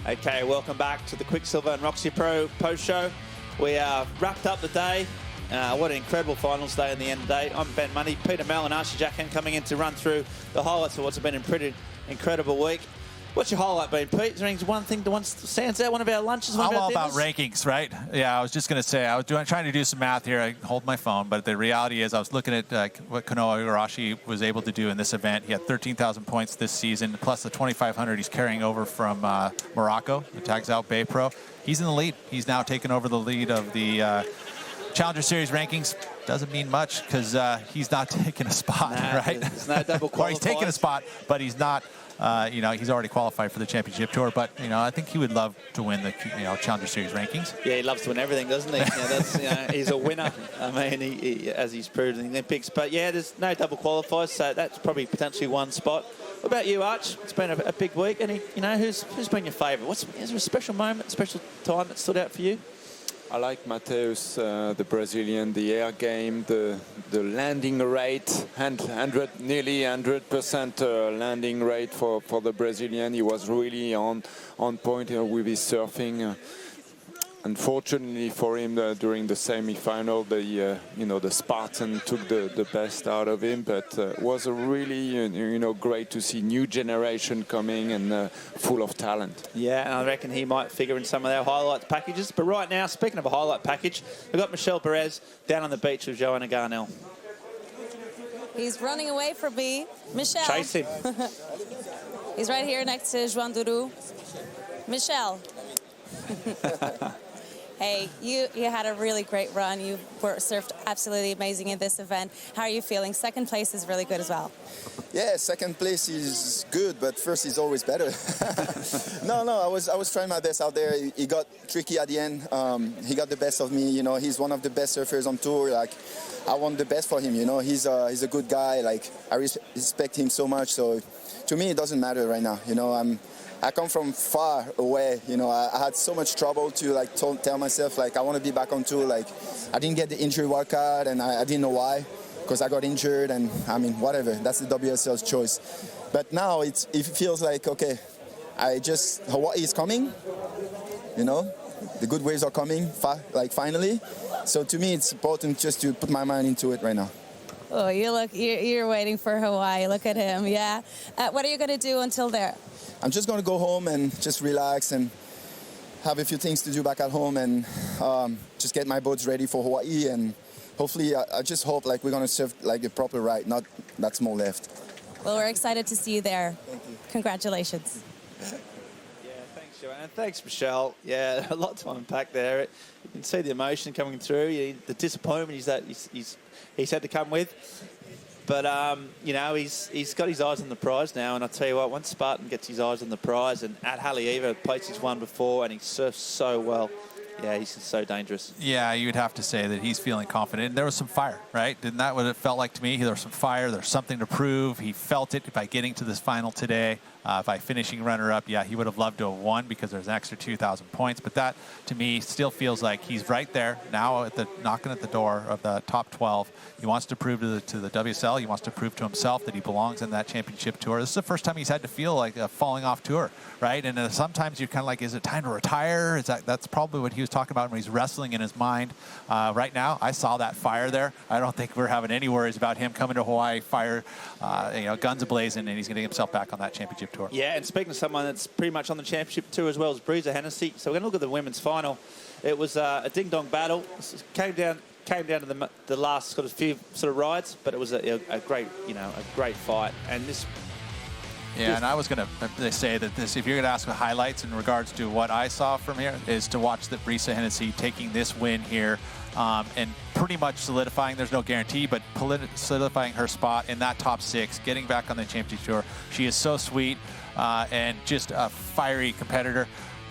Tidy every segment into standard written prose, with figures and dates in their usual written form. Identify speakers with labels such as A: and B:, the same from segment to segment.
A: Okay, welcome back to the Quicksilver and Roxy Pro post show. We wrapped up the day. What an incredible finals day in the end of the day. I'm Ben Money, Peter Mel and Archie Jackan coming in to run through the highlights of what's been a pretty incredible week. What's your highlight been, Pete? Is there one thing that stands out? One of our lunches?
B: I'm all about rankings, right? Yeah, I was just going to say, I was trying to do some math here. I hold my phone, but the reality is I was looking at what Kanoa Igarashi was able to do in this event. He had 13,000 points this season, plus the 2,500 he's carrying over from Morocco, the Tags Out Bay Pro. He's in the lead. He's now taken over the lead of the Challenger Series rankings. Doesn't mean much because he's not taking a spot, right?
A: There's no double qualifiers.
B: Or he's taking a spot, but he's not. He's already qualified for the championship tour, but I think he would love to win the Challenger Series rankings.
A: Yeah, he loves to win everything, doesn't he? He's a winner. I mean, he as he's proved in the Olympics. But yeah, there's no double qualifiers, so that's probably potentially one spot. What about you, Arch? It's been a big week, and who's been your favourite? Is there a special moment, special time that stood out for you?
C: I like Mateus, the Brazilian, the air game, the landing rate, nearly 100% landing rate for the Brazilian. He was really on point with his surfing. Unfortunately for him, during the semi-final, the Spartan took the best out of him. But it was a really, great to see new generation coming and full of talent.
A: Yeah, and I reckon he might figure in some of our highlights packages. But right now, speaking of a highlight package, we've got Michel Perez down on the beach with Joanna Garnell.
D: He's running away from me. Michel.
A: Chase him.
D: He's right here next to Joan Duru. Michel. Hey, you had a really great run. You surfed absolutely amazing in this event. How are you feeling? Second place is really good as well.
E: Yeah, second place is good, but first is always better. No, I was trying my best out there. He got tricky at the end. He got the best of me. He's one of the best surfers on tour. Like, I want the best for him. He's a good guy. Like, I respect him so much. So, to me, it doesn't matter right now. I come from far away. I had so much trouble to tell myself I want to be back on tour. I didn't get the injury wildcard, and I didn't know why, because I got injured, and whatever. That's the WSL's choice. But now it feels like, okay, Hawaii is coming. The good waves are coming. Finally. So to me, it's important just to put my mind into it right now.
D: Oh, you're waiting for Hawaii. Look at him. Yeah. What are you going to do until there?
E: I'm just going to go home and just relax and have a few things to do back at home and just get my boats ready for Hawaii. And hopefully, I just hope we're going to surf a proper ride, not that small left.
D: Well, we're excited to see you there.
E: Thank you.
D: Congratulations.
A: Yeah, thanks, Joanna. Thanks, Michelle. Yeah, a lot to unpack there. You can see the emotion coming through, the disappointment he's had to come with. But, he's got his eyes on the prize now. And I tell you what, once Spartan gets his eyes on the prize, and at Haleiwa, a place he's won before, and he surfs so well, yeah, he's so dangerous.
B: Yeah, you'd have to say that he's feeling confident. There was some fire, right? Isn't that what it felt like to me? There was some fire. There's something to prove. He felt it by getting to this final today. By finishing runner-up, yeah, he would have loved to have won because there's an extra 2,000 points. But that, to me, still feels like he's right there now, knocking at the door of the top 12. He wants to prove to the WSL. He wants to prove to himself that he belongs in that championship tour. This is the first time he's had to feel like a falling-off tour, right? And sometimes you're kind of like, is it time to retire? That's probably what he was talking about when he's wrestling in his mind. Right now, I saw that fire there. I don't think we're having any worries about him coming to Hawaii, guns a-blazing, and he's going to get himself back on that championship tour.
A: Yeah, and speaking of someone that's pretty much on the championship tour as well as Bruiser Hennessy. So we're going to look at the women's final. It was a ding-dong battle. It came down to the last few rides, but it was a great fight. And this.
B: Yeah, and I was going to say that if you're going to ask for highlights in regards to what I saw from here, is to watch the Bruiser Hennessy taking this win here and pretty much solidifying, there's no guarantee, but solidifying her spot in that top 6, getting back on the championship tour. She is so sweet and just a fiery competitor.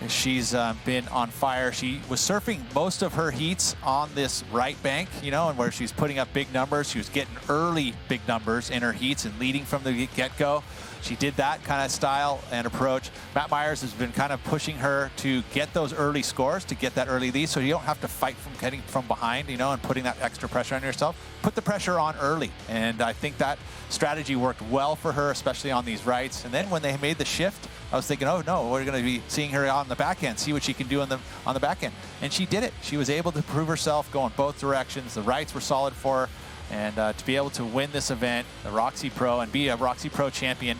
B: She's been on fire. She was surfing most of her heats on this right bank, and where she's putting up big numbers. She was getting early big numbers in her heats and leading from the get-go. She did that kind of style and approach. Matt Myers has been kind of pushing her to get those early scores, to get that early lead, so you don't have to fight from getting from behind, and putting that extra pressure on yourself. Put the pressure on early, and I think that strategy worked well for her, especially on these rights. And then when they made the shift I was thinking, oh no, we're going to be seeing her on the back end, see what she can do on the back end. And she did it. She was able to prove herself going both directions. The rights were solid for her. And to be able to win this event, the Roxy Pro, and be a Roxy Pro champion,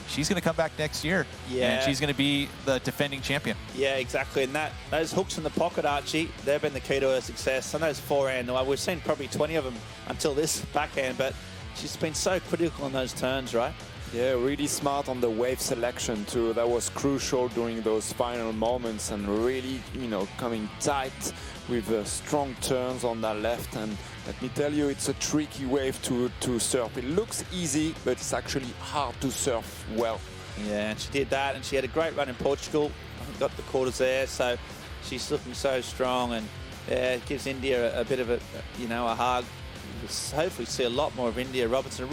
B: she's going to come back next year.
A: Yeah.
B: And she's going to be the defending champion.
A: Yeah, exactly. And those hooks in the pocket, Archie, they've been the key to her success. And those forehand, we've seen probably 20 of them until this backhand, but she's been so critical on those turns, right?
C: Yeah, really smart on the wave selection too. That was crucial during those final moments, and really, coming tight with strong turns on that left. And let me tell you, it's a tricky wave to surf. It looks easy, but it's actually hard to surf well.
A: Yeah, and she did that, and she had a great run in Portugal. Got the quarters there, so she's looking so strong, and yeah, it gives India a bit of a hug. We'll hopefully see a lot more of India Robertson.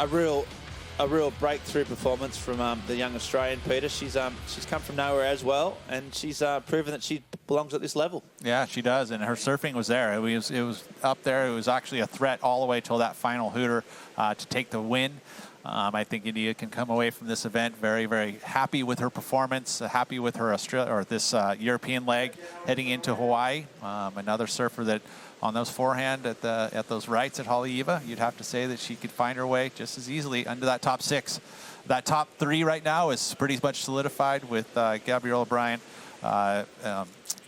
A: A real breakthrough performance from the young Australian, Peter. She's come from nowhere as well, and she's proven that she belongs at this level.
B: Yeah, she does, and her surfing was there. It was up there. It was actually a threat all the way till that final hooter to take the win. I think India can come away from this event very, very happy with her performance, happy with her this European leg heading into Hawaii. Another surfer that on those forehand at those rights at Haleiwa, you'd have to say that she could find her way just as easily under that top 6. That top 3 right now is pretty much solidified with Gabrielle O'Brien,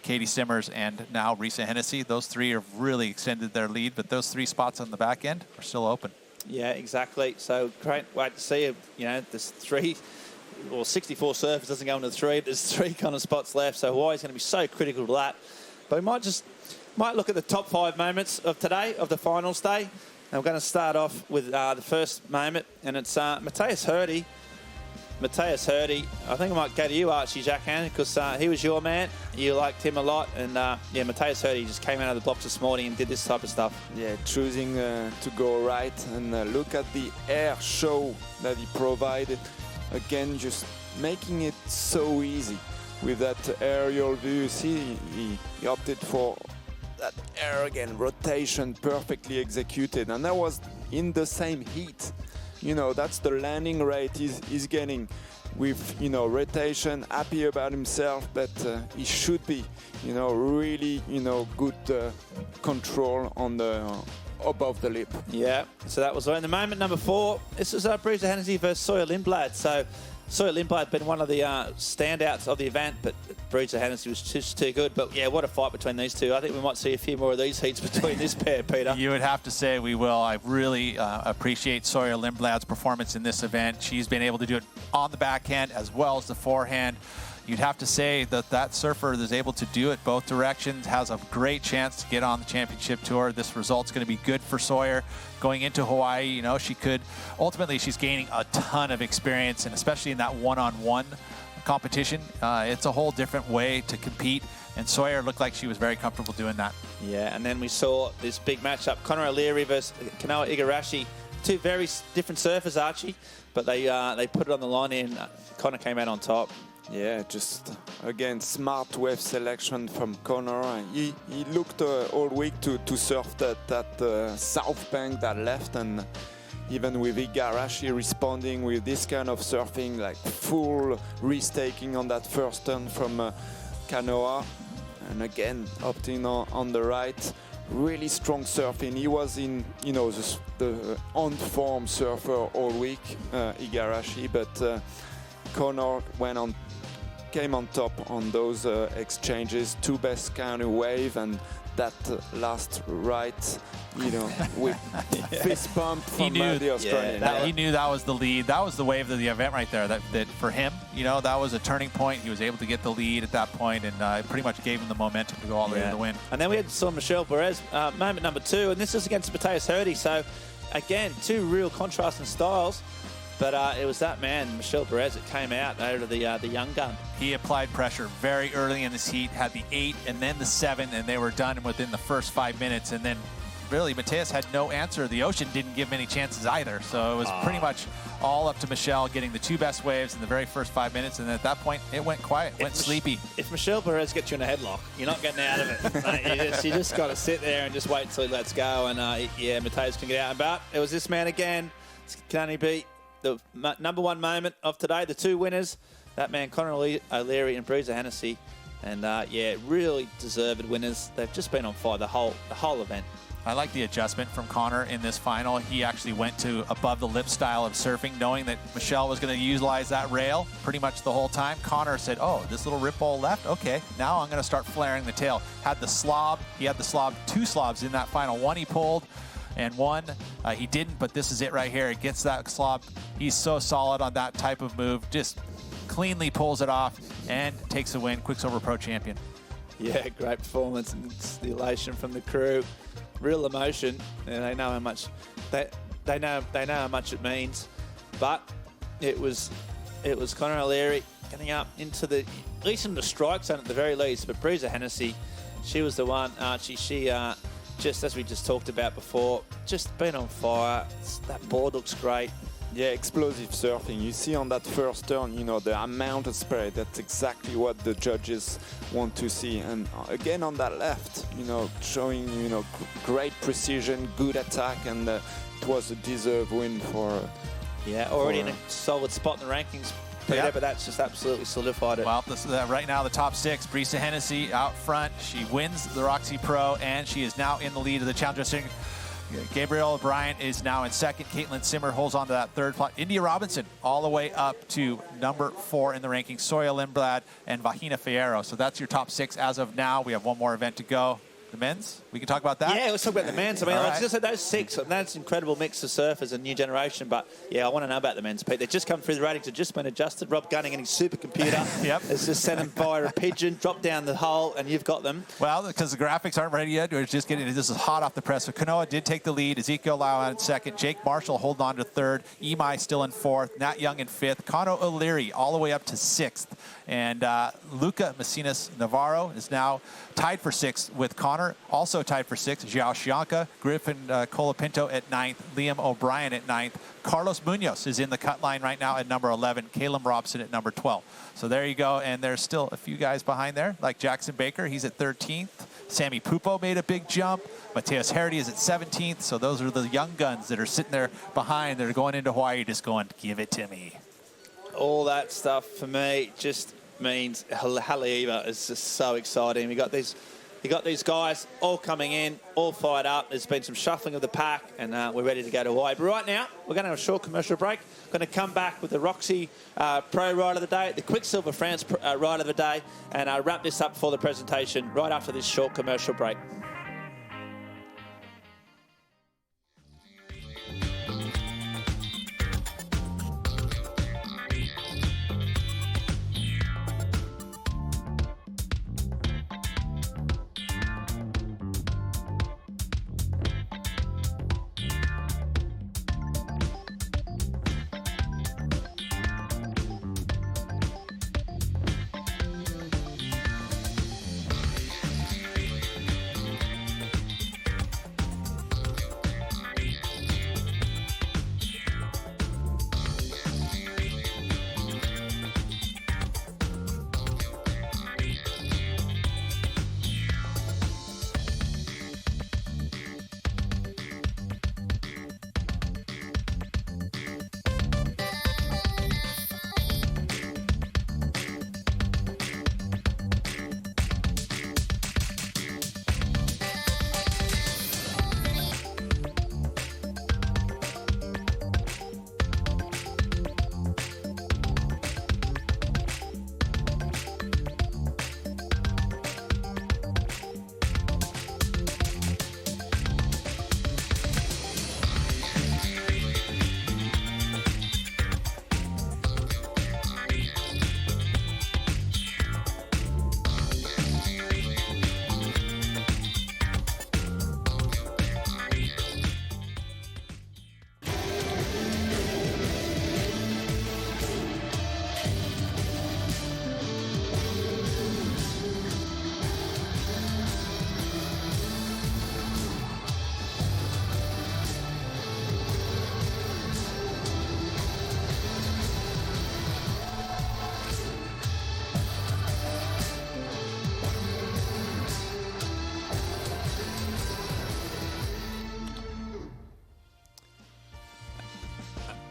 B: Katie Simmers, and now Risa Hennessy. Those 3 have really extended their lead, but those 3 spots on the back end are still open.
A: Yeah, exactly. So great way to see, there's 3 or 64 surfers doesn't go into 3. There's 3 kind of spots left. So Hawaii's going to be so critical to that. But we might look at the top 5 moments of today, of the finals day. And we're going to start off with the first moment, and it's Matthias Hurdy. Matthias Hurdy, I think I might go to you, Archie Jacquin, because he was your man. You liked him a lot. And, Matthias Hurdy just came out of the blocks this morning and did this type of stuff.
C: Yeah, choosing to go right. And look at the air show that he provided. Again, just making it so easy with that aerial view. See, he opted for that air again, rotation, perfectly executed. And that was in the same heat. That's the landing rate he's getting with, rotation, happy about himself, but he should be, really, good control on the above the lip.
A: Yeah, so that was in the moment number 4. This was Brisa Hennessy versus Sawyer Lindblad. So Sawyer Lindblad had been one of the standouts of the event, but Brisa Hennessy was just too good. But yeah, what a fight between these two. I think we might see a few more of these heats between this pair, Peter.
B: You would have to say we will. I really appreciate Sawyer Lindblad's performance in this event. She's been able to do it on the backhand as well as the forehand. You'd have to say that surfer is able to do it both directions, has a great chance to get on the championship tour. This result's going to be good for Sawyer going into Hawaii. Ultimately she's gaining a ton of experience, and especially in that one-on-one competition, it's a whole different way to compete, and Sawyer looked like she was very comfortable doing that.
A: Yeah, and then we saw this big matchup, Connor O'Leary versus Kanoa Igarashi. 2 very different surfers, Archie, but they put it on the line, and Connor came out on top.
C: Yeah, just again smart wave selection from Connor. He looked all week to surf that south bank, that left, and even with Igarashi responding with this kind of surfing, like full restaking on that first turn from Kanoa, and again opting on the right. Really strong surfing. He was in the on form surfer all week, Igarashi, but Connor came on top on those exchanges. 2 best counter wave, and that last right, with fist bump from the Australian.
B: He knew that was the lead. That was the wave of the event right there. That for him, that was a turning point. He was able to get the lead at that point, and it pretty much gave him the momentum to go all the way to the win.
A: And then we saw Michelle Perez, moment number 2, and this is against Matthias Hurdy. So again, 2 real contrasting styles. But it was that man, Michelle Perez, that came out over the young gun.
B: He applied pressure very early in this heat, had the 8 and then the 7, and they were done within the first 5 minutes. And then really, Matthias had no answer. The ocean didn't give many chances either. So it was pretty much all up to Michelle getting the 2 best waves in the very first 5 minutes. And at that point, it went quiet, went sleepy.
A: If Michelle Perez gets you in a headlock, you're not getting out of it. Mate, you just got to sit there and just wait until he lets go. And Matthias can get out. But it was this man again. Can only be the number one moment of today, the two winners, that man Conor O'Leary and Breeza Hennessy. And yeah, really deserved winners. They've just been on fire the whole event.
B: I like the adjustment from Conor in this final. He actually went to above the lip style of surfing, knowing that Michelle was going to utilize that rail pretty much the whole time. Conor said, oh, this little rip bowl left? Okay, now I'm going to start flaring the tail. Had the slob. He had the slob, 2 slobs in that final. One he pulled and one he didn't, but this is it right here. It gets that slob. He's so solid on that type of move. Just cleanly pulls it off and takes the win. Quicksilver Pro champion.
A: Yeah, great performance, and it's the elation from the crew. Real emotion, and they know how much they know how much it means. But it was Conor O'Leary getting up into at least in the strike zone at the very least. But Breeza Hennessy, she was the one. Archie, she just as we just talked about before, just been on fire. That board looks great.
C: Yeah, explosive surfing. You see on that first turn, you know, the amount of spray. That's exactly what the judges want to see. And again on that left, you know, showing, you know, great precision, good attack, and it was a deserved win for.
A: Yeah, already in a solid spot in the rankings, Peter,
B: Yep.
A: but that's just absolutely solidified it.
B: Well, right now the top 6, Breeza Hennessy out front. She wins the Roxy Pro, and she is now in the lead of the Challenger Series. Gabrielle O'Brien is now in second. Caitlin Simmer holds on to that third spot. India Robinson all the way up to number 4 in the rankings. Soya Lindblad and Vahina Fierro. So that's your top 6 as of now. We have one more event to go. The men's? We can talk about that?
A: Yeah, let's talk about the men's. I mean,
B: All
A: I
B: right.
A: just said those 6, and that's an incredible mix of surfers and new generation. But yeah, I want to know about the men's, Pete. They've just come through, the ratings have just been adjusted. Rob Gunning and his supercomputer
B: Yep.
A: has just sent them via a pigeon, dropped down the hole, and you've got them.
B: Well, because the graphics aren't ready yet, we're just getting, this is hot off the press. So Kanoa did take the lead. Ezekiel Lau in second. Jake Marshall holding on to third. Imai still in fourth. Nat Young in fifth. Conor O'Leary all the way up to sixth. And Luca Messinas Navarro is now tied for sixth with Conor. Also tied for sixth, Xiao Xianca. Griffin Colapinto at ninth. Liam O'Brien at ninth. Carlos Munoz is in the cut line right now at number 11. Caleb Robson at number 12. So there you go. And there's still a few guys behind there, like Jackson Baker. He's at 13th. Sammy Pupo made a big jump. Mateus Hardy is at 17th. So those are the young guns that are sitting there behind. They're going into Hawaii just going, give it to me.
A: All that stuff for me just means Haleiwa is just so exciting. You got these guys all coming in, all fired up. There's been some shuffling of the pack, and we're ready to go to Hawaii. But right now, we're going to have a short commercial break. Going to come back with the Roxy Pro Ride of the Day, the Quicksilver France Ride of the Day, and wrap this up for the presentation right after this short commercial break.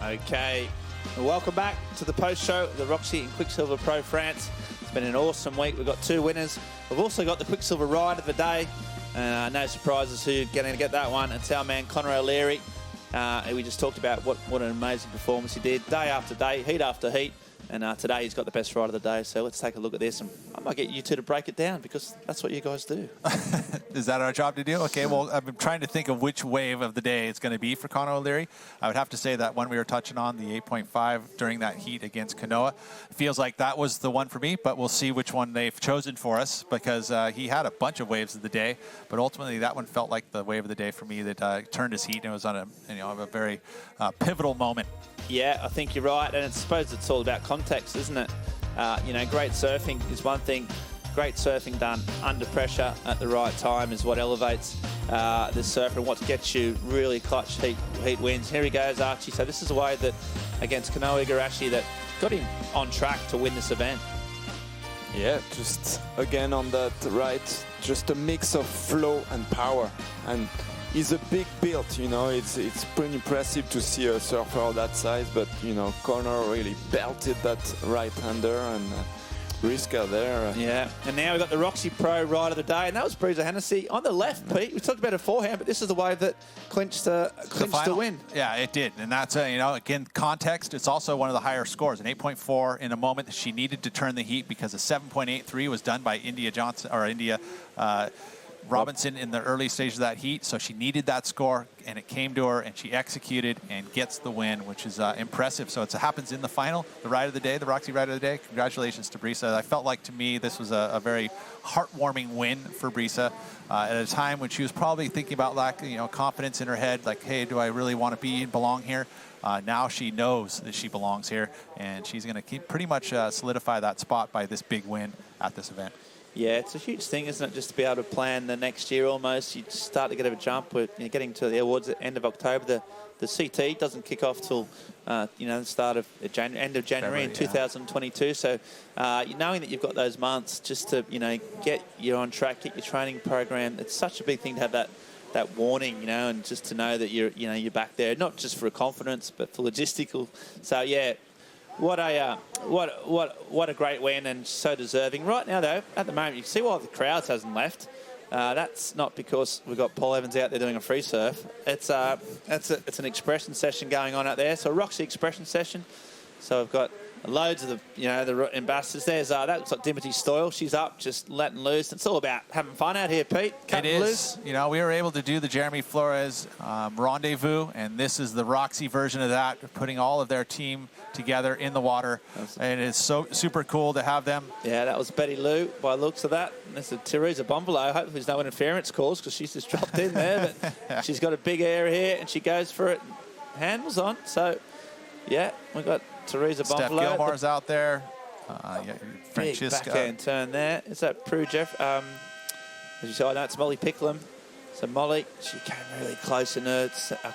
A: Okay, Welcome back to the post-show of the Roxy and Quicksilver Pro France. It's been an awesome week. We've got 2 winners. We've also got the Quicksilver Ride of the day. No surprises who's going to get that one. It's our man, Conor O'Leary. We just talked about what an amazing performance he did, day after day, heat after heat. And today he's got the best ride of the day. So let's take a look at this. And I might get you two to break it down because that's what you guys do.
B: Is that our job to do? Okay, well, I've been trying to think of which wave of the day it's going to be for Conor O'Leary. I would have to say that one we were touching on, the 8.5 during that heat against Kanoa, feels like that was the one for me, but we'll see which one they've chosen for us because he had a bunch of waves of the day, but ultimately that one felt like the wave of the day for me that turned his heat and it was on a very pivotal moment.
A: Yeah, I think you're right, and I suppose it's all about context, isn't it? Great surfing is one thing. Great surfing done under pressure at the right time is what elevates the surfer and what gets you really clutch heat wins. Here he goes, Archie. So this is a way that against Kanoa Igarashi that got him on track to win this event.
C: Yeah, just again on that right, just a mix of flow and power. And he's a big build, it's pretty impressive to see a surfer of that size, but, Conor really belted that right-hander and Briska there.
A: Yeah, and now we've got the Roxy Pro Ride of the day, and that was Breeza Hennessy on the left, Pete. We talked about it beforehand, but this is the way that clinched the win.
B: Yeah, it did, and that's, again, context. It's also one of the higher scores, an 8.4 in a moment that she needed to turn the heat because a 7.83 was done by India Robinson in the early stage of that heat, so she needed that score, and it came to her, and she executed and gets the win, which is impressive. So it happens in the final, the ride of the day, the Roxy ride of the day. Congratulations to Briza. I felt like, to me, this was a very heartwarming win for Briza at a time when she was probably thinking about confidence in her head, like, hey, do I really want to belong here? Now she knows that she belongs here, and she's going to pretty much solidify that spot by this big win at this event.
A: Yeah, it's a huge thing, isn't it, just to be able to plan the next year almost. You start to get a jump with getting towards the end of October. The CT doesn't kick off till, the start of end of January in 2022. So knowing that you've got those months just to, get you on track, get your training program, it's such a big thing to have that warning, and just to know that you're back there, not just for confidence, but for logistical. So, yeah. What a great win and so deserving. Right now, though, at the moment, you can see why the crowd hasn't left. That's not because we've got Paul Evans out there doing a free surf. It's an expression session going on out there. So a Roxy expression session. So I've got loads of the ambassadors. There's that looks like Dimity Stoyle. She's up, just letting loose. It's all about having fun out here, Pete. Cutting loose.
B: We were able to do the Jeremy Flores rendezvous, and this is the Roxy version of that, putting all of their team together in the water. And it's so super cool to have them.
A: Yeah, that was Betty Lou by the looks of that. And this is Teresa Bombolo. Hopefully there's no interference calls because she's just dropped in there. But she's got a big area here and she goes for it. Handles on. So, yeah, we've got Teresa Bombolo.
B: Steph Gilmore's out there.
A: Big backhand turn there. Is that Prue Jeff? As you say, I know it's Molly Picklum. So Molly, she came really close in her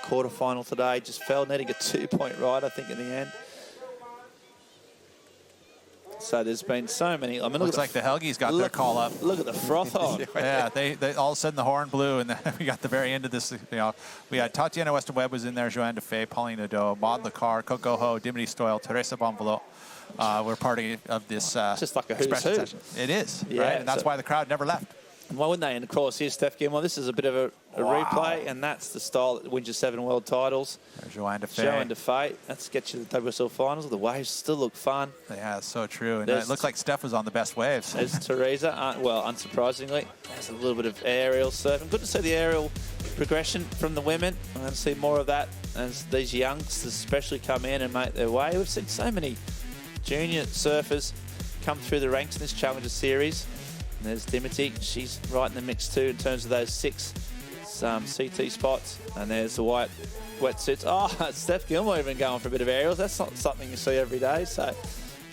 A: quarterfinal today. Just fell, needing a 2-point ride, I think, in the end. So there's been so many. I mean,
B: looks like the Helgies got their call up.
A: Look at the froth on.
B: Yeah, they all of a sudden the horn blew, and then we got the very end of this. We had Tatiana Weston-Webb was in there, Joanne DeFay, Pauline Nadeau, Maud Lacar, Coco Ho, Dimity Stoyle, Teresa Bombolo. We're part of this
A: just like a who's who.
B: Session. It is, yeah, right? And that's why the crowd never left.
A: Why wouldn't they? And of course, here's Steph Gilmore. This is a bit of a replay, and that's the style that wins you 7 world titles.
B: There's Joanne DeFay.
A: Joanne DeFay. Let's get you the WSL finals. The waves still look fun.
B: Yeah, so true. And it looks like Steph was on the best waves.
A: There's Teresa. Well, unsurprisingly, there's a little bit of aerial surfing. Good to see the aerial progression from the women. I'm going to see more of that as these youngsters especially come in and make their way. We've seen so many junior surfers come through the ranks in this Challenger Series. And there's Dimity. She's right in the mix too in terms of those 6 CT spots. And there's the white wetsuits. Oh, Steph Gilmore even going for a bit of aerials. That's not something you see every day. So,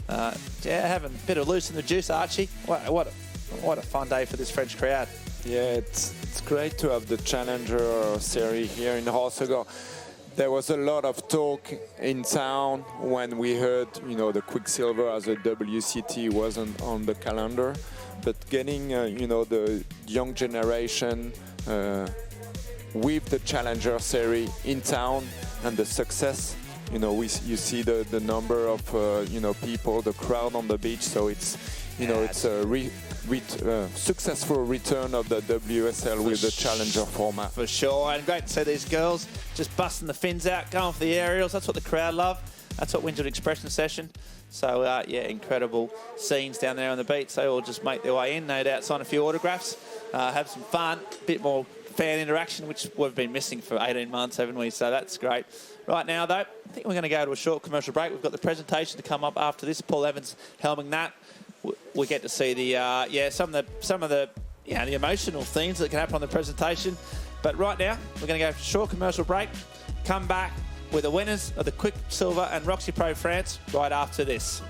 A: yeah, having a bit of loose in the juice, Archie. What a fun day for this French crowd.
C: Yeah, it's great to have the Challenger Series here in Rossegor. There was a lot of talk in town when we heard, the Quicksilver as a WCT wasn't on the calendar. But getting, the young generation with the Challenger Series in town and the success you see the number of people, the crowd on the beach. So it's it's a successful return of the WSL with the Challenger format.
A: For sure, and great to see these girls just busting the fins out, going for the aerials. That's what the crowd love. That's what wins an expression session. So, yeah, incredible scenes down there on the beach. They all just make their way in, no doubt, sign a few autographs, have some fun, a bit more fan interaction, which we've been missing for 18 months, haven't we? So that's great. Right now, though, I think we're going to go to a short commercial break. We've got the presentation to come up after this. Paul Evans helming that. We get to see the some of the the emotional themes that can happen on the presentation. But right now, we're going to go for a short commercial break. Come back with the winners of the Quicksilver and Roxy Pro France right after this.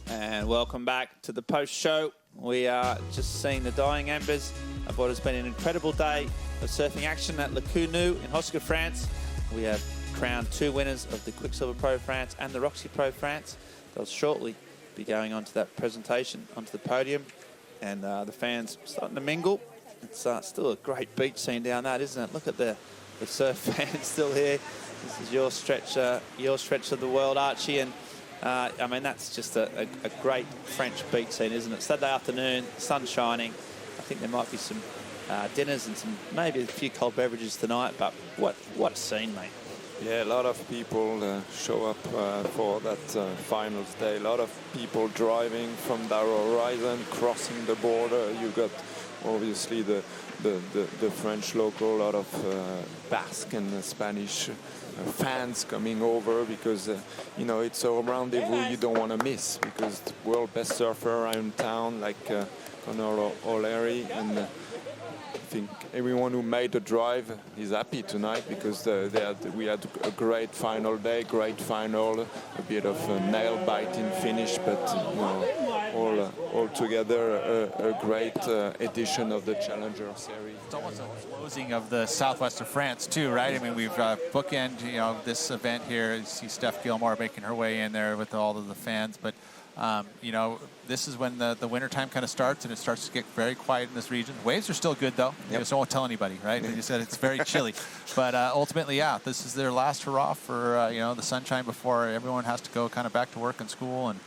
A: And welcome back to the post-show. We are just seeing the dying embers of what has been an incredible day of surfing action at Le Counou in Hossegor, France. We have crowned 2 winners of the Quicksilver Pro France and the Roxy Pro France. They'll shortly be going on to that presentation, onto the podium, and the fans starting to mingle. It's still a great beach scene down there, isn't it? Look at the surf fans still here. This is your stretch of the world, Archie, and I mean, that's just a great French beach scene, isn't it? Saturday afternoon, sun shining. I think there might be some dinners and maybe a few cold beverages tonight, but what a scene, mate.
C: Yeah, a lot of people show up for that finals day. A lot of people driving from their horizon, crossing the border. You got obviously the French local, a lot of Basque and Spanish fans coming over because it's a rendezvous you don't want to miss, because the world best surfer around town like Conor O'Leary, and I think everyone who made the drive is happy tonight because we had a great final day, great final, a bit of a nail-biting finish, but all together a great edition of the Challenger Series.
B: It's almost a closing of the southwest of France too, right? I mean, we've bookend this event here. You see Steph Gilmore making her way in there with all of the fans, but this is when the winter time kind of starts, and it starts to get very quiet in this region. Waves are still good though. Yep. So won't tell anybody, right? You said it's very chilly, but ultimately, yeah, this is their last hurrah for the sunshine before everyone has to go kind of back to work and school, and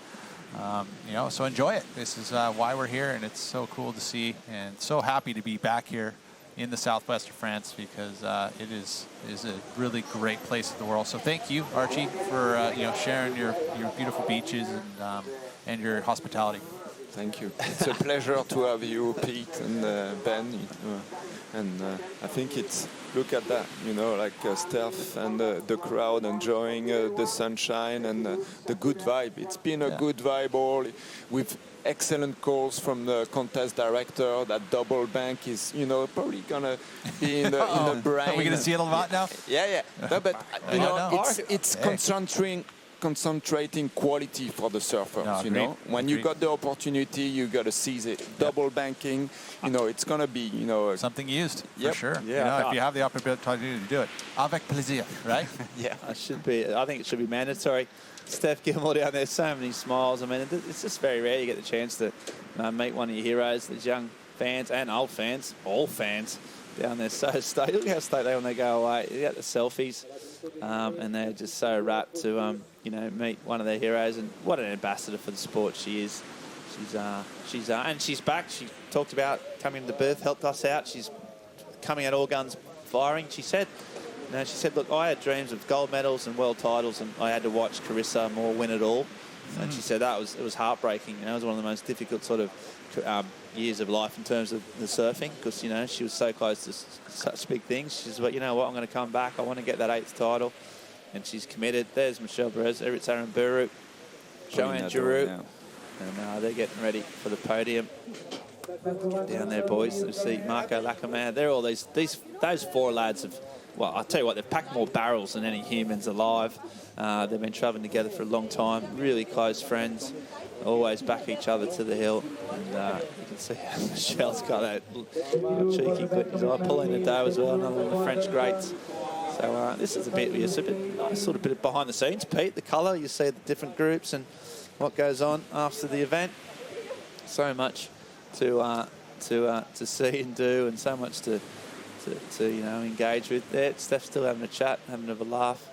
B: so enjoy it. This is why we're here, and it's so cool to see, and so happy to be back here in the southwest of France, because it is a really great place in the world. So thank you, Archie, for sharing your beautiful beaches and your hospitality.
C: Thank you. It's a pleasure to have you, Pete and Ben. And I think it's, look at that, like Steph and the crowd enjoying the sunshine and the good vibe. It's been a good vibe all with excellent calls from the contest director. That double bank is, probably gonna be in the brain.
B: Are we gonna see it a lot now?
C: Yeah. No, but it's concentrating concentrating quality for the surfers.
B: No,
C: You know, when you
B: agreed.
C: got the opportunity, you got to seize it. Double banking, you know, it's gonna be, you know,
B: Something used,
C: Yep.
B: for sure.
A: Yeah.
B: You know, if you have the opportunity to do it. Avec plaisir, right?
A: Yeah, I think it should be mandatory. Steph Gilmore down there, so many smiles. I mean, it's just very rare you get the chance to meet one of your heroes. These young fans and old fans, all fans down there, so stoked. Look how stoked they are when they go away. You get the selfies, and they're just so rapt to meet one of their heroes. And what an ambassador for the sport she is. And she's back. She talked about coming to Perth, helped us out. She's coming out all guns firing. She said, look, I had dreams of gold medals and world titles, and I had to watch Carissa Moore win it all. And she said it was heartbreaking. It was one of the most difficult sort of years of life in terms of the surfing, because she was so close to such big things. She said, well, you know what, I'm going to come back. I want to get that 8th title, and she's committed. There's Michelle Perez, Eritz Aaron Buru, Joanne Giroux, and they're getting ready for the podium. Get down there, boys. You see Marco Lacomere. They're all those 4 lads have. Well, I'll tell you what, they've packed more barrels than any humans alive. They've been travelling together for a long time, really close friends, always back each other to the hill. And you can see how Michelle's got that cheeky glint in his eye. Pauline Nadeau as well, another one of the French greats. So this is a bit nice sort of bit of behind the scenes, Pete. The colour, you see the different groups and what goes on after the event. So much to see and do, and so much to engage with. There, Steph's still having a chat, having a bit of a laugh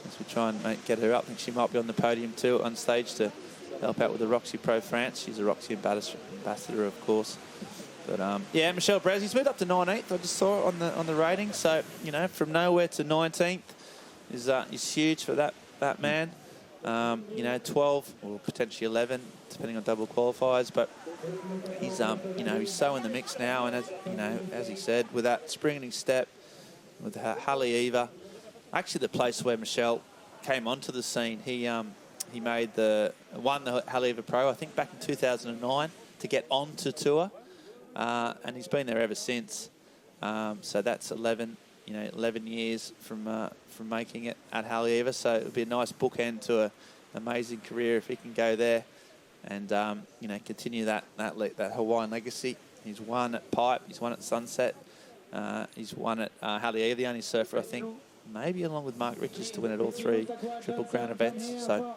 A: as we try and get her up. I think she might be on the podium too, on stage, to help out with the Roxy Pro France. She's a Roxy ambassador, of course. But yeah, Michelle Perez, he's moved up to 19th. I just saw it on the rating. So from nowhere to 19th is huge for that man. 12 or potentially 11, depending on double qualifiers. But he's he's so in the mix now, and as he said, with that springing step, with Haleiwa, actually the place where Michelle came onto the scene, he won the Haleiwa Pro, I think, back in 2009 to get onto tour, and he's been there ever since. So that's 11 years from making it at Haleiwa. So it would be a nice bookend to an amazing career if he can go there and continue that Hawaiian legacy. He's won at Pipe, he's won at Sunset, he's won at Haleiwa, the only surfer, I think, maybe along with Mark Richards, to win at all 3 Triple Crown events. So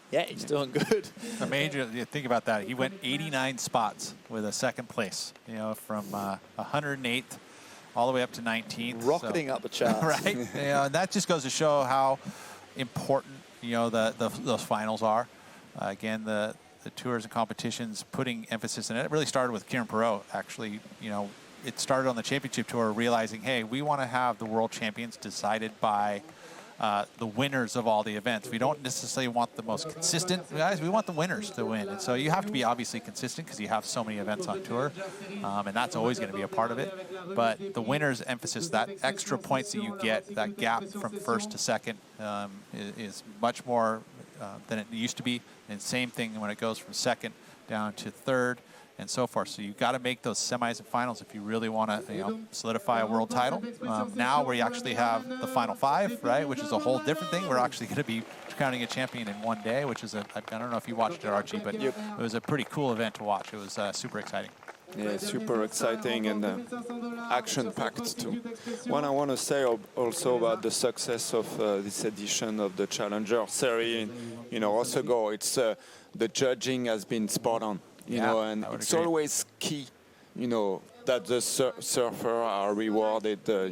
A: yeah, he's doing good.
B: Amazing. You think about that. He went 89 spots with a 2nd place, from 108th all the way up to 19th.
A: Rocketing up the charts.
B: Right? And that just goes to show how important, those finals are. Again, the tours and competitions putting emphasis in it. It really started with Kieran Perot, actually. It started on the championship tour, realizing, hey, we want to have the world champions decided by the winners of all the events. We don't necessarily want the most consistent guys. We want the winners to win. And so you have to be obviously consistent because you have so many events on tour, and that's always going to be a part of it. But the winners' emphasis, that extra points that you get, that gap from 1st to 2nd, is much more than it used to be. And same thing when it goes from 2nd down to 3rd. And so forth. So you've got to make those semis and finals if you really want to, solidify a world title. Now we actually have the final 5, right, which is a whole different thing. We're actually going to be crowning a champion in one day, which is I don't know if you watched it, Archie, but it was a pretty cool event to watch. It was super exciting.
C: Yeah, super exciting and action-packed too. What I want to say also about the success of this edition of the Challenger Series, Osego, it's the judging has been spot on. And it's always key, that the surfer are rewarded, to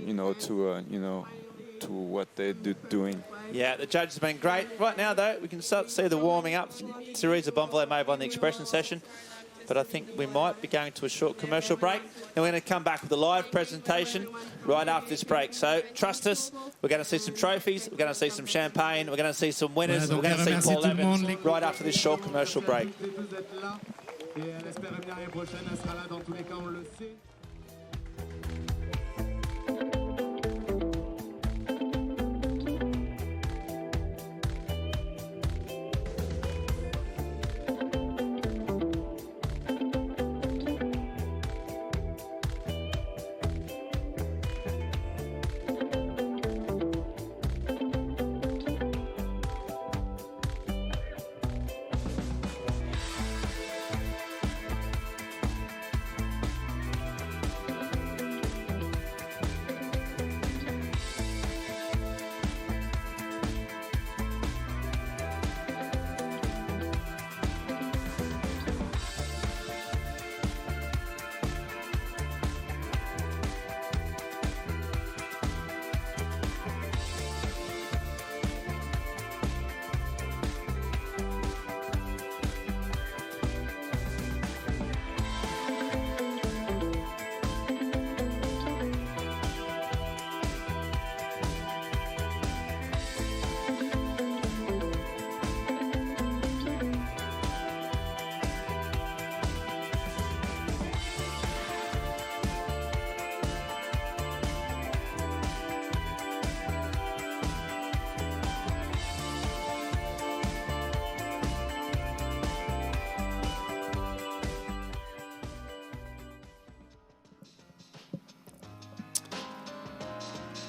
C: what they're doing.
A: Yeah, the judges have been great. Right now, though, we can start to see the warming up. Teresa Bonvalet may have won the expression session, but I think we might be going to a short commercial break. Then we're going to come back with a live presentation right after this break. So trust us, we're going to see some trophies, we're going to see some champagne, we're going to see some winners, we're going to see Paul Evans right after this short commercial break.
F: Et elle espère revenir l'année prochaine, elle sera là dans tous les cas, on le sait.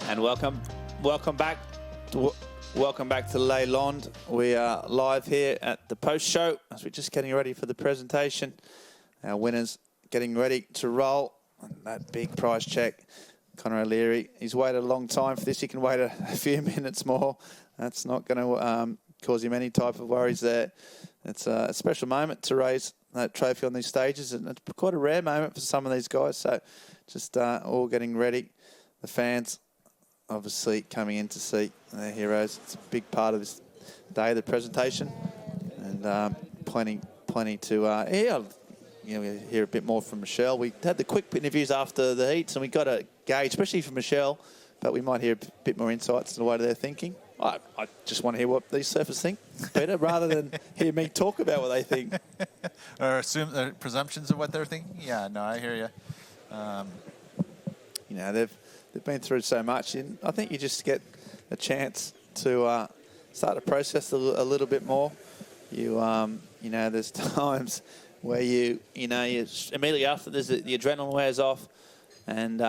A: And welcome back to Leyland. We are live here at the post show as we're just getting ready for the presentation. Our winners getting ready to roll. And that big prize check, Conor O'Leary. He's waited a long time for this. He can wait a few minutes more. That's not going to cause him any type of worries there. It's a special moment to raise that trophy on these stages, and it's quite a rare moment for some of these guys. So just all getting ready. The fans obviously coming in to see their heroes. It's a big part of this day, the presentation, and plenty to hear. You know, we hear a bit more from Michelle. We had the quick interviews after the heats, and we got a gauge, especially from Michelle, but we might hear a bit more insights into the way they're thinking. I just want to hear what these surfers think, Peter, rather than hear me talk about what they think.
B: Or assume presumptions of what they're thinking. Yeah, no, I hear you.
A: You know, they've been through so much, and I think you just get a chance to start to process a little bit more. You know, there's times where you immediately after the adrenaline wears off, and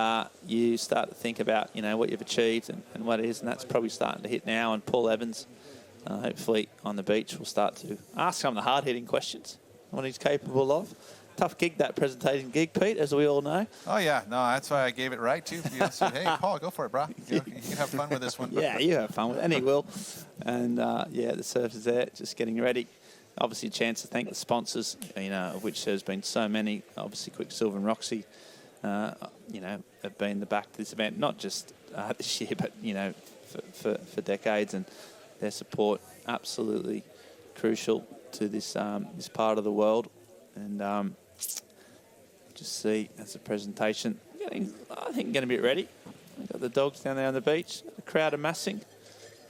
A: you start to think about, you know, what you've achieved and what it is, and that's probably starting to hit now. And Paul Evans, hopefully on the beach, will start to ask some of the hard-hitting questions, what he's capable of. Tough gig, that presentation gig, Pete, as we all know.
B: Oh, yeah. No, that's why I gave it right, too. You said, hey, Paul, go for it, bro. You can have fun with this one.
A: Yeah, you have fun with it, and he will. And, yeah, the surfers there just getting ready. Obviously, a chance to thank the sponsors, you know, of which there's been so many. Obviously, Quicksilver and Roxy, you know, have been the back to this event, not just this year, but, you know, for decades. And their support absolutely crucial to this part of the world. And just see as a presentation, I think getting a bit ready. We've got the dogs down there on the beach, the crowd amassing.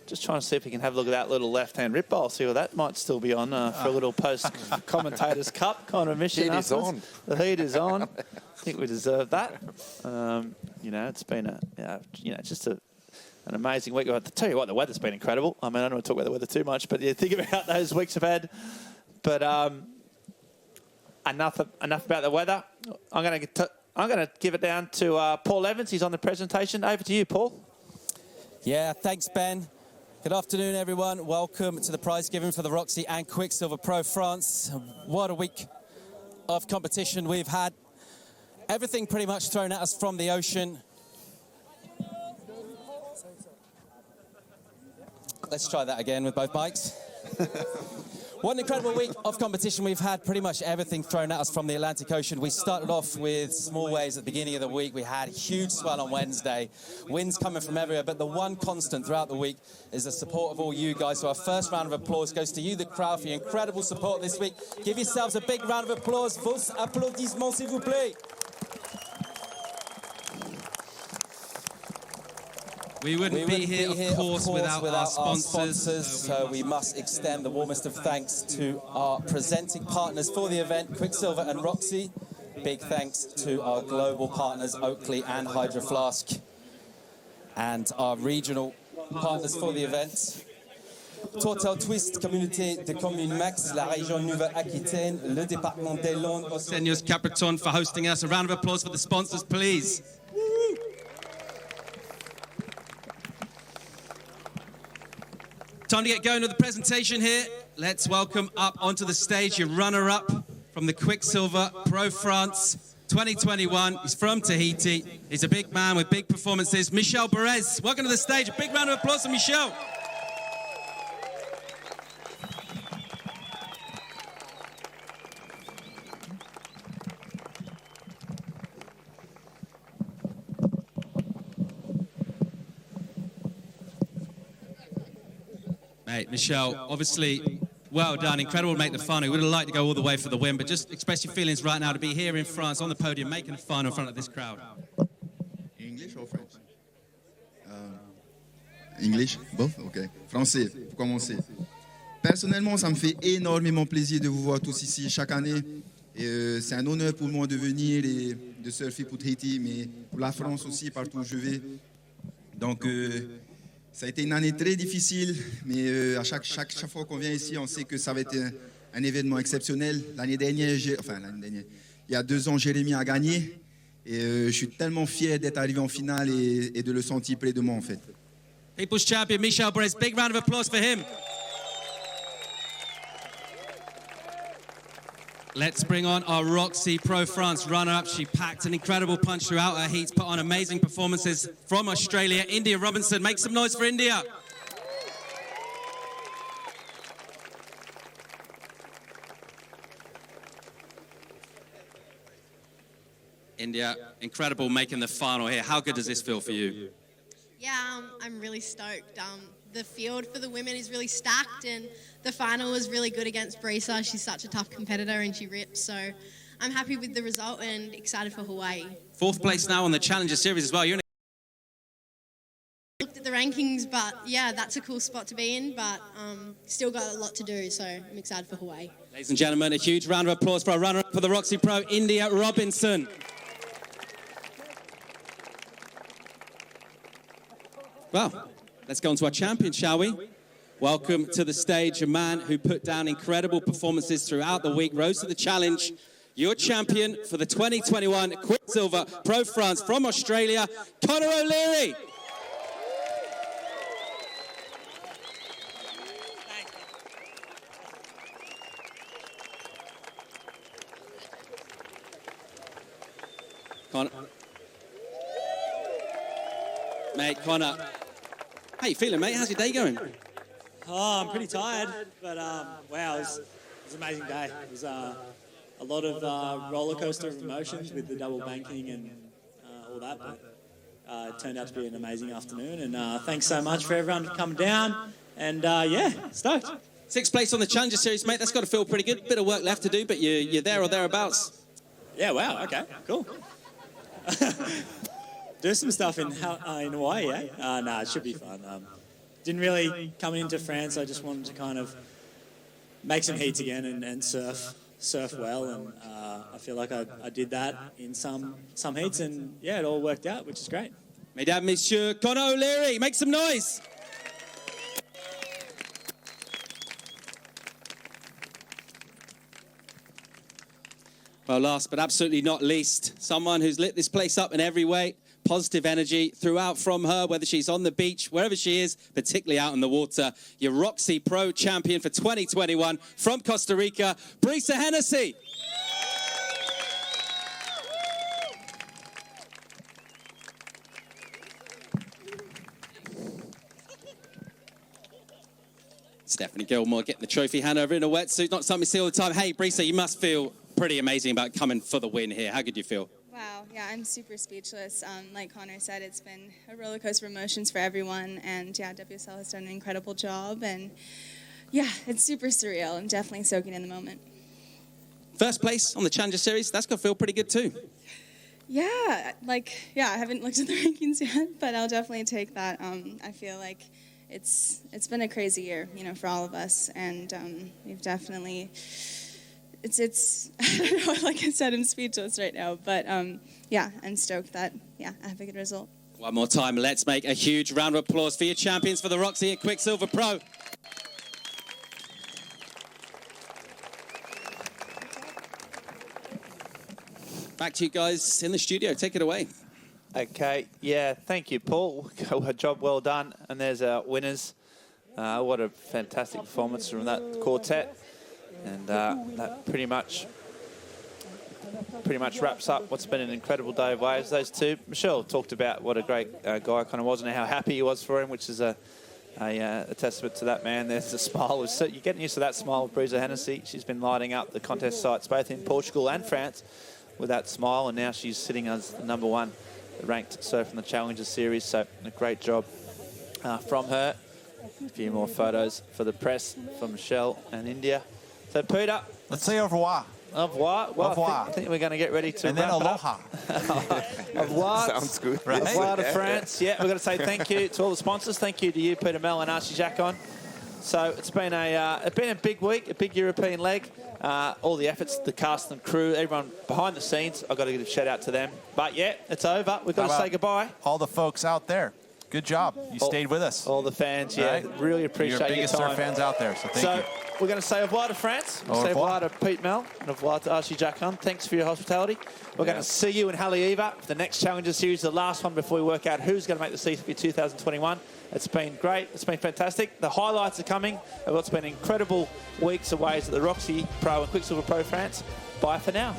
A: Just trying to see if we can have a look at that little left-hand rip bowl, see what that might still be on for a little post-commentators cup kind of mission.
C: Heat is on.
A: The heat is on. I think we deserve that. You know, it's been just an amazing week. I have to tell you what, the weather's been incredible. I mean, I don't want to talk about the weather too much, but yeah, think about those weeks I've had. But enough about the weather. I'm going to give it down to Paul Evans. He's on the presentation. Over to you, Paul.
G: Yeah, thanks, Ben. Good afternoon, everyone. Welcome to the prize giving for the Roxy and Quicksilver Pro France. What a week of competition we've had. Everything pretty much thrown at us from the ocean. Let's try that again with both mics. What an incredible week of competition we've had. Pretty much everything thrown at us from the Atlantic Ocean. We started off with small waves at the beginning of the week. We had huge swell on Wednesday. Winds coming from everywhere. But the one constant throughout the week is the support of all you guys. So our first round of applause goes to you, the crowd, for your incredible support this week. Give yourselves a big round of applause. Vos applaudissements, s'il vous plaît.
H: We wouldn't be here, of course, without our sponsors.
G: So we must extend the warmest of thanks to our presenting partners for the event, Quicksilver and Roxy. Big thanks to our global partners, Oakley and Hydro Flask. And our regional partners for the event, Total Twist, Communauté de Communes Max, la région Nouvelle-Aquitaine, le département des Landes.
H: Seniors Capiton for hosting us. A round of applause for the sponsors, please. Time to get going with the presentation here. Let's welcome up onto the stage your runner-up from the Quicksilver Pro France 2021. He's from Tahiti. He's a big man with big performances. Michel Perez, welcome to the stage. A big round of applause for Michel. Mate, Michel, obviously, well done. Incredible to make the final. We would have liked to go all the way for the win, but just express your feelings right now to be here in France on the podium, making a final in front of this crowd.
I: English or French? English, both? Ok. Français, pour commencer. Personnellement, ça me fait énormément plaisir de vous voir tous ici chaque année. C'est un honneur pour moi de venir et de surfer pour Tahiti, mais pour la France aussi, partout où je vais. Donc, ça a été une année très difficile, mais à chaque fois qu'on vient ici, on sait que ça va être un événement exceptionnel. L'année dernière, il y a 2 ans, Jérémy a gagné. Et je suis tellement fier d'être arrivé en finale et de le sentir près de moi en fait.
H: People's champion, Michel Brez. Big round of applause for him. Let's bring on our Roxy Pro France runner-up. She packed an incredible punch throughout her heats, put on amazing performances from Australia. India Robinson, make some noise for India. India, incredible making the final here. How good does this feel for you?
J: Yeah, I'm really stoked. The field for the women is really stacked, and the final was really good against Brisa. She's such a tough competitor and she rips, so I'm happy with the result and excited for Hawaii.
H: 4th place now on the Challenger Series as well. You're in
J: Looked at the rankings, but yeah, that's a cool spot to be in, but still got a lot to do, so I'm excited for Hawaii.
H: Ladies and gentlemen, a huge round of applause for our runner-up for the Roxy Pro, India Robinson. Well, let's go on to our champion, shall we? Welcome to the stage, a man who put down incredible performances throughout the week, rose to the challenge. Your champion for the 2021 Quicksilver Pro France from Australia, Conor O'Leary. Conor. Mate, Conor. How you feeling, mate? How's your day going?
K: Oh, I'm pretty tired, but wow, it was an amazing day. It was a lot of roller coaster of emotions with the double banking and all that, but it turned out to be an amazing afternoon. And thanks so much for everyone to come down. And yeah, stoked.
H: 6th place on the Challenger Series, mate. That's got to feel pretty good. Bit of work left to do, but you're there or thereabouts.
K: Yeah, wow, okay, cool. Do some stuff in Hawaii, eh? No, it should be fun. Didn't really, coming into France, I just wanted to kind of make some heats again and surf well, and I feel like I did that in some heats, and yeah, it all worked out, which is great.
H: Mesdames, Messieurs, Conor O'Leary, make some noise. Well, last but absolutely not least, someone who's lit this place up in every way. Positive energy throughout from her, whether she's on the beach, wherever she is, particularly out in the water. Your Roxy Pro champion for 2021 from Costa Rica, Brisa Hennessy. Stephanie Gilmore getting the trophy hand over in a wetsuit, not something you see all the time. Hey, Brisa, you must feel pretty amazing about coming for the win here. How good do you feel?
L: Wow, yeah, I'm super speechless. Like Conor said, it's been a roller coaster of emotions for everyone, and yeah, WSL has done an incredible job, and yeah, it's super surreal. I'm definitely soaking in the moment.
H: 1st place on the Challenger Series, that's got to feel pretty good too.
L: Yeah, I haven't looked at the rankings yet, but I'll definitely take that. I feel like it's been a crazy year, for all of us, and we've definitely... It's I don't know, like I said, I'm speechless right now, but yeah, I'm stoked that, I have a good result.
H: One more time, let's make a huge round of applause for your champions for the Roxy Quicksilver Pro. Back to you guys in the studio, take it away.
A: Okay, yeah, thank you, Paul. A job well done, and there's our winners. What a fantastic performance from that quartet. And that pretty much wraps up what's been an incredible day of waves. Those two, Michelle talked about what a great guy kind of was and how happy he was for him, which is a testament to that man. There's the smile. You're getting used to that smile of Brisa Hennessy. She's been lighting up the contest sites both in Portugal and France with that smile, and now she's sitting as the #1 ranked surfer in the Challenger Series. So a great job from her. A few more photos for the press from Michelle and India. So, Peter.
B: Let's say au revoir.
A: Au revoir. Well, I think we're going to get ready to
B: and then aloha.
A: Au revoir.
C: Sounds good.
A: Au revoir to France. Yeah, we've got to say thank you to all the sponsors. Thank you to you, Peter Mel and Archie Jacon. So it's been a big week, a big European leg. All the efforts, the cast and crew, everyone behind the scenes. I've got to give a shout out to them. But yeah, it's over. We've got to say goodbye.
B: All the folks out there. good job. You stayed with us.
A: All the fans, yeah,
B: Right.
A: really appreciate
B: You're biggest
A: your time.
B: surf fans out there, so thank you.
A: We're going to say au revoir to France.
B: Au
A: Say au
B: revoir.
A: revoir to Pete Mel and au revoir to Archie Jacquin. Thanks for your hospitality. We're going to see you in Haleiwa for the next Challenger Series, the last one before we work out who's going to make the season for 2021. It's been great. It's been fantastic. The highlights are coming of what's been incredible weeks of ways at the Roxy Pro and Quicksilver Pro France. Bye for now.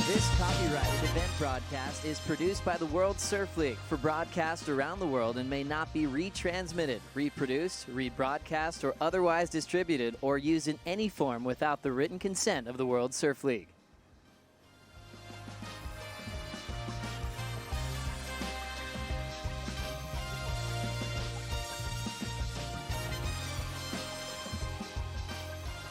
M: This copyrighted event broadcast is produced by the World Surf League for broadcast around the world and may not be retransmitted, reproduced, rebroadcast, or otherwise distributed or used in any form without the written consent of the World Surf League.